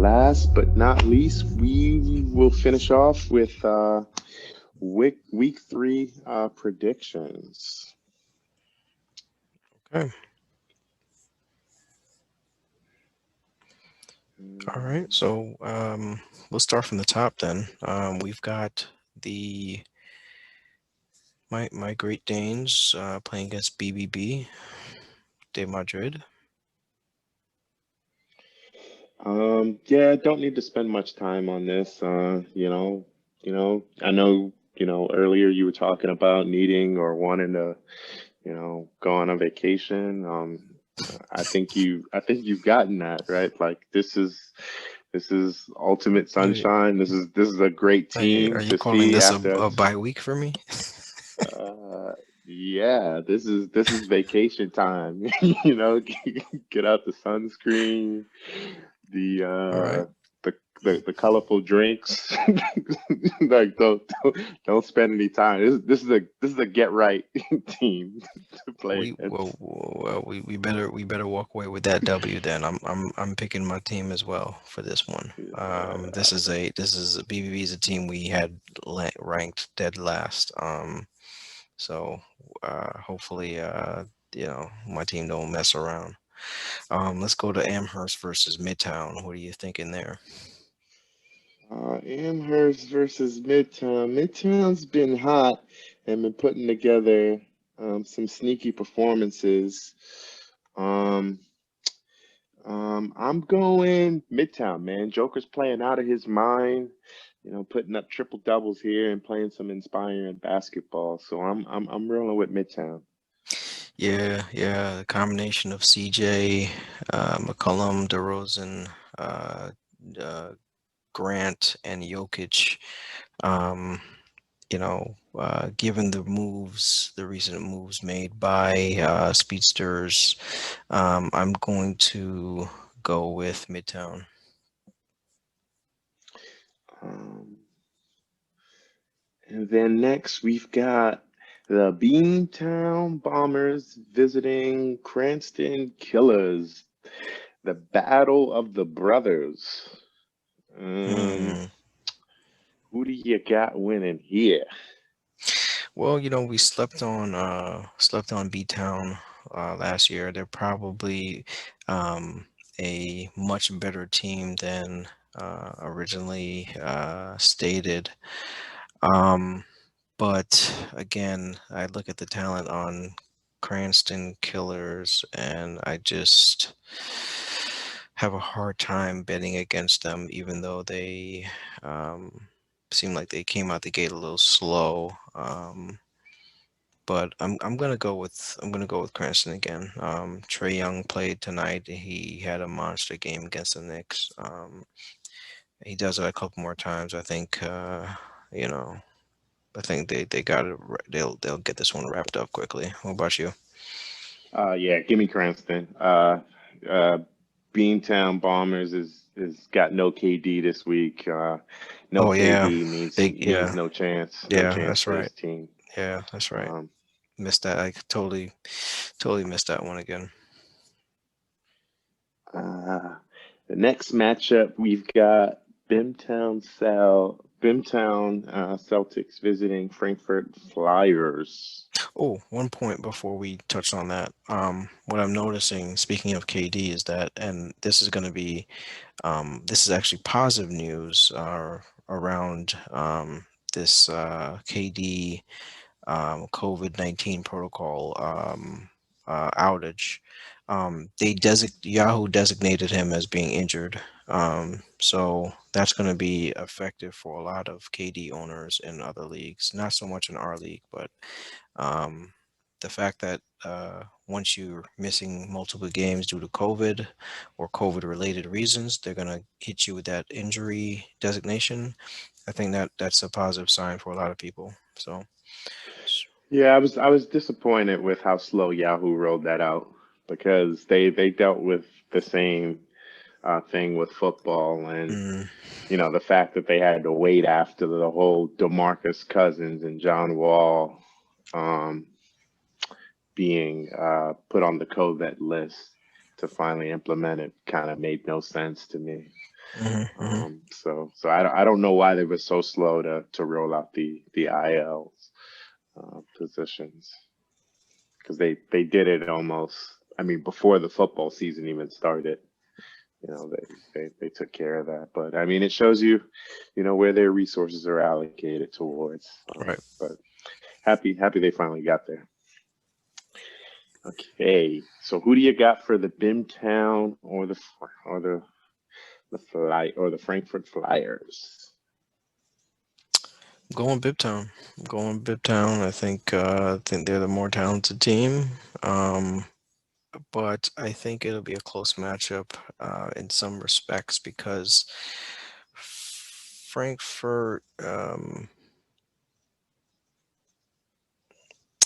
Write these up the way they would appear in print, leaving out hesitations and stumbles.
last but not least, we will finish off with week three predictions. Okay. All right. Mm, So we'll start from the top then. We've got the my Great Danes playing against BBB de Madrid. yeah, don't need to spend much time on this. I know, earlier you were talking about needing or wanting to, go on a vacation. I think you've gotten that, right? Like this is ultimate Oh, yeah. sunshine. This is a great Are team you to calling see this after. a bye week for me? Uh, yeah, this is vacation time. You know, get out the sunscreen, the All right. the colorful drinks. Like don't spend any time. This is a get right team to play against. We better walk away with that W then. I'm picking my team as well for this one. Uh, BBB is a team we had ranked dead last. So hopefully my team don't mess around. Let's go to Amherst versus Midtown. What are you thinking there? Amherst versus Midtown. Midtown's been hot and been putting together some sneaky performances. Um, I'm going Midtown, man. Joker's playing out of his mind, putting up triple doubles here and playing some inspiring basketball. So I'm rolling with Midtown. Yeah, yeah, the combination of CJ, McCollum, DeRozan, uh, uh, Grant, and Jokic. Um, given the recent moves made by speedsters, I'm going to go with Midtown. Um, and then next we've got the Beantown Bombers visiting Cranston Killers. The Battle of the Brothers. Um, Hmm. who do you got winning here? Well, we slept on B Town last year. They're probably a much better team than originally stated. Um, but again, I look at the talent on Cranston Killers, and I just have a hard time betting against them, even though they um, seem like they came out the gate a little slow. But I'm gonna go with Cranston again. Trey Young played tonight. He had a monster game against the Knicks. He does it a couple more times. You know, I think they got it. They'll get this one wrapped up quickly. What about you? Yeah, give me Cranston. Uh, Beantown Bombers is got no KD this week. No Oh yeah, KD means they means yeah no yeah chance that's for right. this team. Yeah, that's right. Um, Missed that. I totally missed that one again. uh, the next matchup we've got Bimtown Celtics visiting Frankfurt Flyers. Oh, one point before we touch on that. What I'm noticing, speaking of KD, is that, and this is actually positive news around this KD COVID-19 protocol outage. Yahoo designated him as being injured. So that's going to be effective for a lot of KD owners in other leagues. Not so much in our league, but um, the fact that once you're missing multiple games due to COVID or COVID related reasons, they're going to hit you with that injury designation. I think that that's a positive sign for a lot of people. So, Yeah, I was disappointed with how slow Yahoo rolled that out because they dealt with the same thing with football and mm, the fact that they had to wait after the whole DeMarcus Cousins and John Wall um, being put on the COVID list to finally implement it kind of made no sense to me. Hmm. So I don't know why they were so slow to roll out the IL positions, because they did it almost. I mean, before the football season even started. They took care of that. But I mean, it shows you, where their resources are allocated towards. Right. But happy they finally got there. Okay, so who do you got for the Bimtown or the Frankfurt Flyers? Going Biptown. Going Biptown. I think they're the more talented team. Um, but I think it'll be a close matchup in some respects because Frankfurt.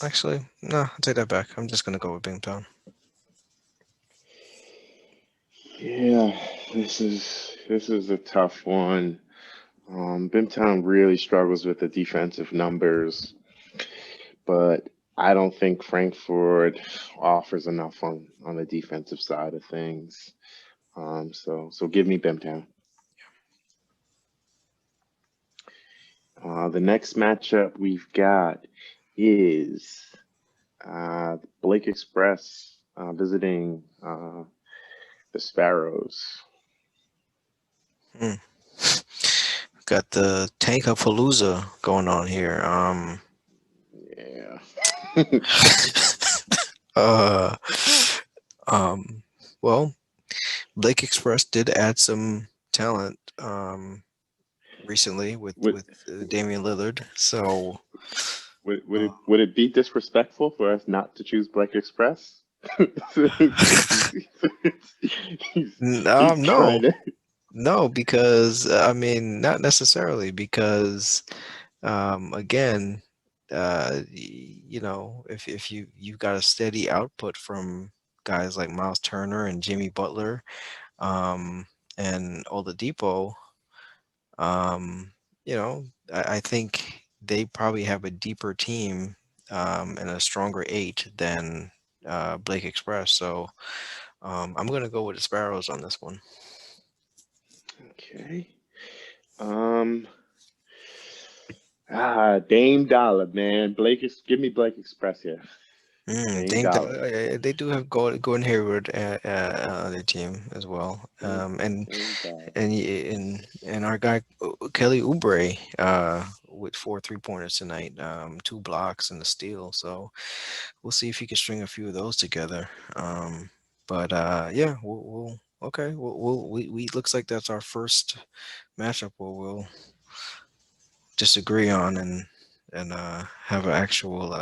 Actually, no, I'll take that back. I'm just gonna go with Bingtown. Yeah, this is a tough one. Bimtown really struggles with the defensive numbers, but I don't think Frankfurt offers enough on the defensive side of things. So give me Bimtown. The next matchup we've got is Blake Express visiting the Sparrows. Hmm. Got the Tankapalooza going on here. Yeah. uh, um, well, Blake Express did add some talent recently with would, with Damian Lillard. So, uh, would it be disrespectful for us not to choose Blake Express? He's trying no, to. no, because I mean, not necessarily because again, if you've got a steady output from guys like Miles Turner and Jimmy Butler, um, and Oladipo, um, I think they probably have a deeper team and a stronger eight than Blake Express. So I'm gonna go with the Sparrows on this one. Okay. Um. Dame Dollar, man. Give me Blake Express here. Dame Dollar. They do have Gordon Hayward on their team as well, Dame, Dame Dollar. and our guy Kelly Oubre with 4 3-pointers tonight, 2 blocks and a steal. So we'll see if he can string a few of those together. But yeah, we'll okay. We looks like that's our first matchup where we'll disagree on and have an actual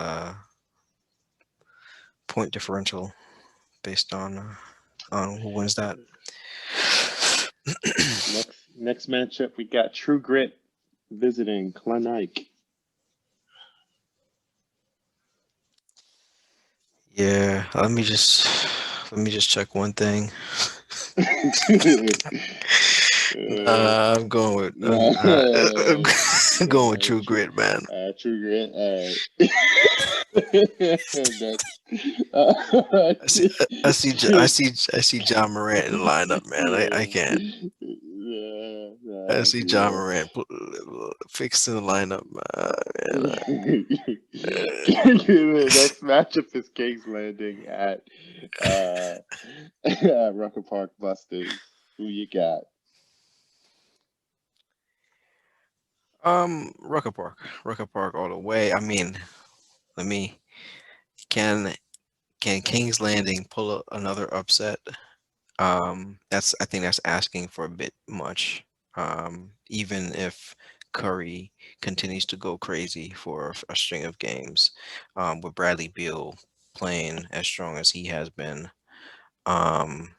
point differential based on who wins that. Next matchup, we got True Grit visiting Klondike. Yeah, let me just check one thing. I'm going with No, I'm going with no, True Grit, man. True Grit. All right. Next, uh, I see, I see John Morant in the lineup, man. I can't. yeah, I nah, see John yeah. Morant fixed in the lineup, man. The next matchup is Kings Landing at uh, Rucker Park Busters. Who you got? Rucker Park all the way. I mean, let me can can King's Landing pull another upset? I think that's asking for a bit much. Even if Curry continues to go crazy for a string of games, with Bradley Beal playing as strong as he has been. Um,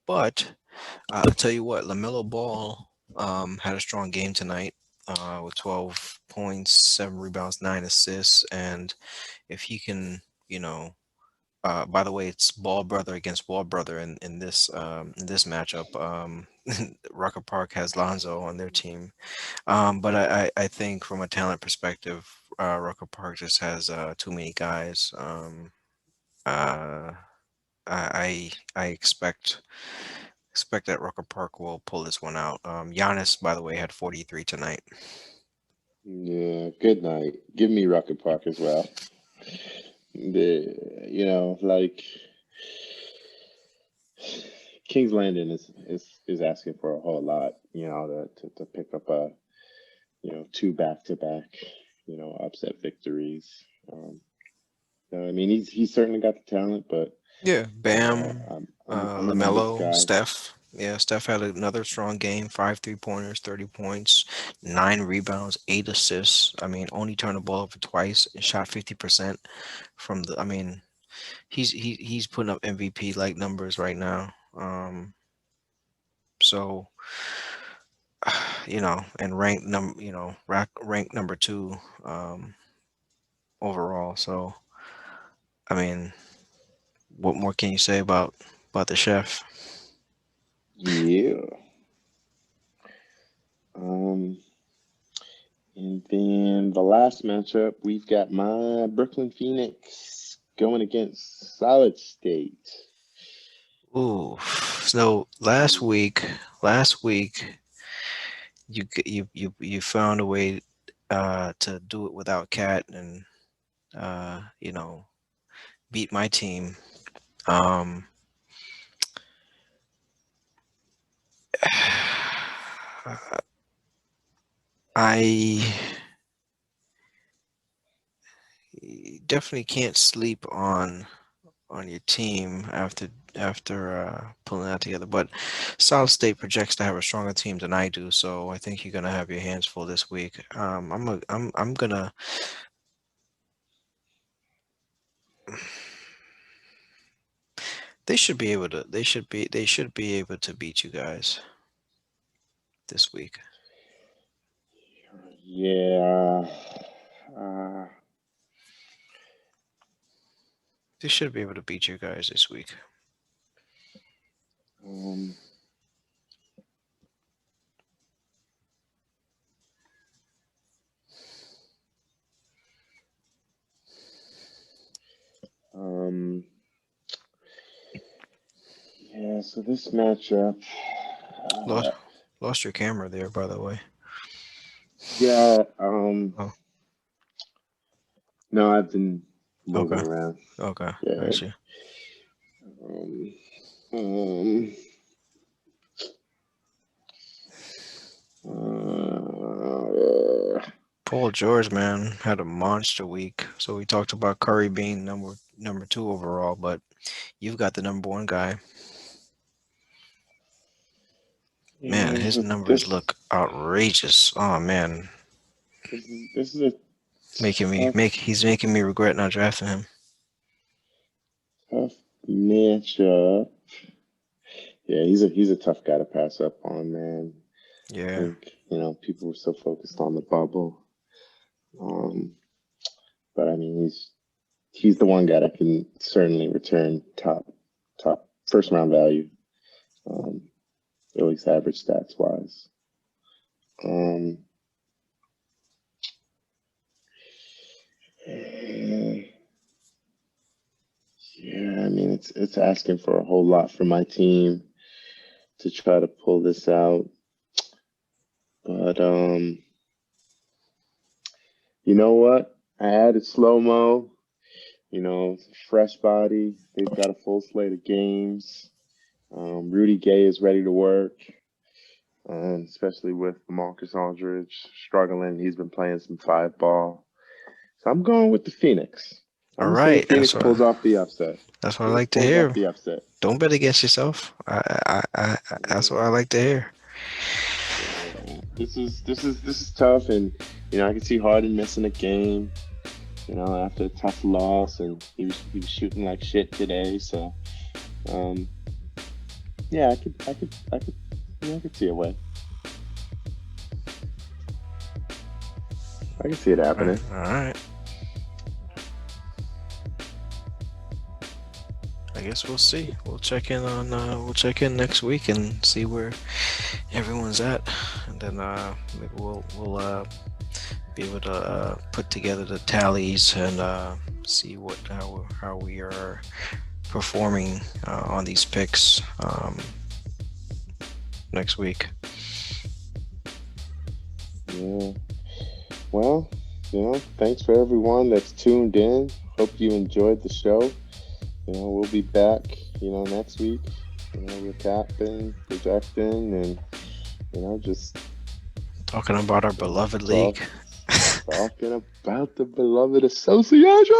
but I'll tell you what, LaMelo Ball had a strong game tonight with 12 points, 7 rebounds, 9 assists, and if he can, you know, by the way, it's Ball brother against Ball brother in this matchup. Rucker Park has Lonzo on their team, but I think from a talent perspective, Rucker Park just has too many guys. Uh, I expect expect that Rucker Park will pull this one out. Giannis, by the way, had 43 tonight. Yeah, good night. Give me Rocket Park as well. Like King's Landing is asking for a whole lot, to pick up two back-to-back, upset victories. I mean, he's certainly got the talent, but Yeah, Bam, I'm a numbers LaMelo, guy. Steph. Yeah, Steph had another strong game. 5 3-pointers, 30 points, 9 rebounds, 8 assists. I mean, only turned the ball over twice and shot 50% from the. I mean, he's putting up MVP like numbers right now. So and ranked number two overall. So I mean, what more can you say about the chef? Yeah. Um, and then the last matchup, we've got my Brooklyn Phoenix going against Solid State. Ooh, so last week you found a way to do it without Cat and you know beat my team. Um, I definitely can't sleep on your team after pulling that together. But Solid State projects to have a stronger team than I do, so I think you're gonna have your hands full this week. I'm gonna. They should be able to. They should be able to beat you guys this week. Yeah. Uh, They should be able to beat you guys this week. um, um, yeah, so this matchup, Lost uh, lost your camera there, by the way. yeah, Oh, no, I've been moving okay, around. okay, Yeah. got you. Um, um, uh, Paul George, man, had a monster week. So we talked about Curry being number two overall, but you've got the number one guy. Man, yeah, his but numbers look outrageous. Oh man, this is a tough, he's making me regret not drafting him. tough matchup. Yeah, he's a tough guy to pass up on, man. I Yeah. think, people were so focused on the bubble. Um, but I mean, he's the one guy that can certainly return top first round value, um, at least average stats wise. Um, eh, yeah, I mean, it's asking for a whole lot from my team to try to pull this out. But you know what? I added slow mo. Fresh body. They've got a full slate of games. Rudy Gay is ready to work, especially with Marcus Aldridge struggling. He's been playing some five ball. So I'm going with the Phoenix. All I'm just saying right. Phoenix pulls off the upset. That's what I Phoenix like to pulls off hear. the upset. Don't bet against yourself. That's what I like to hear. Yeah, this is tough, and I can see Harden missing a game. After a tough loss, and he was shooting like shit today. So, um, yeah, I could see a way. I can see it happening. All right. I guess we'll see. We'll check in next week and see where everyone's at, and then maybe we'll be able to put together the tallies and see how we are performing on these picks. next week. Yeah. Well, thanks for everyone that's tuned in. Hope you enjoyed the show. We'll be back, next week, recapping, projecting, and, just Talking about our beloved talk, league. talking about the beloved association.